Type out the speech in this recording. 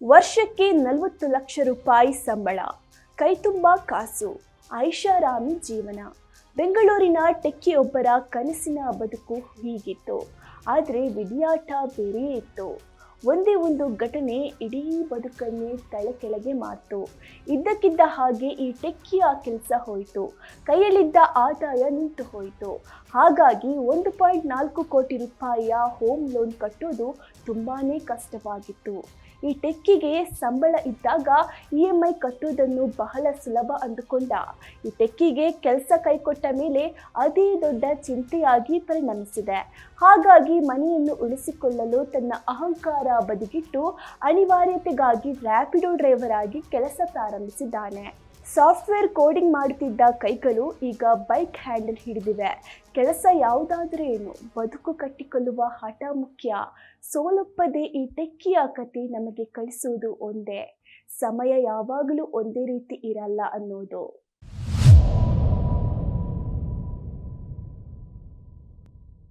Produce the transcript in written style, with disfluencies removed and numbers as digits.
ವರ್ಷಕ್ಕೆ 40 ಲಕ್ಷ ರೂಪಾಯಿ ಸಂಬಳ, ಕೈತುಂಬ ಕಾಸು, ಐಷಾರಾಮಿ ಜೀವನ. ಬೆಂಗಳೂರಿನ ಟೆಕ್ಕಿಯೊಬ್ಬರ ಕನಸಿನ ಬದುಕು ಹೀಗಿತ್ತು. ಆದರೆ ವಿಧಿಯಾಟ ಬೇರೆಯೇ ಇತ್ತು. ಒಂದೇ ಒಂದು ಘಟನೆ ಇಡೀ ಬದುಕನ್ನೇ ತಲೆಕೆಳಗೆ ಮಾಡ್ತು. ಇದ್ದಕ್ಕಿದ್ದ ಹಾಗೆ ಈ ಟೆಕ್ಕಿಯ ಕೆಲಸ ಹೋಯಿತು. ಕೈಯಲ್ಲಿದ್ದ ಆದಾಯ ನಿಂತು ಹೋಯಿತು. ಹಾಗಾಗಿ 1.4 ಕೋಟಿ ರೂಪಾಯಿಯ ಹೋಮ್ ಲೋನ್ ಕಟ್ಟೋದು ತುಂಬಾನೇ ಕಷ್ಟವಾಗಿತ್ತು. ಈ ಟೆಕ್ಕಿಗೆ ಸಂಬಳ ಇದ್ದಾಗ EMI ಕಟ್ಟೋದನ್ನು ಬಹಳ ಸುಲಭ ಅಂದುಕೊಂಡ ಈ ಟೆಕ್ಕಿಗೆ ಕೆಲಸ ಕೈಕೊಟ್ಟ ಮೇಲೆ ಅದೇ ದೊಡ್ಡ ಚಿಂತೆಯಾಗಿ ಪರಿಣಮಿಸಿದೆ. ಹಾಗಾಗಿ ಮನೆಯನ್ನು ಉಳಿಸಿಕೊಳ್ಳಲು ತನ್ನ ಅಹಂಕಾರ ಬದಿಗಿಟ್ಟು ಅನಿವಾರ್ಯತೆಗಾಗಿ ರ್ಯಾಪಿಡೋ ಡ್ರೈವರ್ ಆಗಿ ಕೆಲಸ ಪ್ರಾರಂಭಿಸಿದ್ದಾನೆ. ಸಾಫ್ಟ್ವೇರ್ ಕೋಡಿಂಗ್ ಮಾಡುತ್ತಿದ್ದ ಕೈಗಳು ಈಗ ಬೈಕ್ ಹ್ಯಾಂಡಲ್ ಹಿಡಿದಿವೆ. ಕೆಲಸ ಯಾವುದಾದ್ರೂ ಏನು, ಬದುಕು ಕಟ್ಟಿಕೊಳ್ಳುವ ಹಠ ಮುಖ್ಯ. ಸೋಲೊಪ್ಪದೆ ಈ ಟೆಕ್ಕಿಯ ಕತೆ ನಮಗೆ ಕಲಿಸುವುದು ಒಂದೇ: ಸಮಯ ಯಾವಾಗಲೂ ಒಂದೇ ರೀತಿ ಇರಲ್ಲ ಅನ್ನೋದು.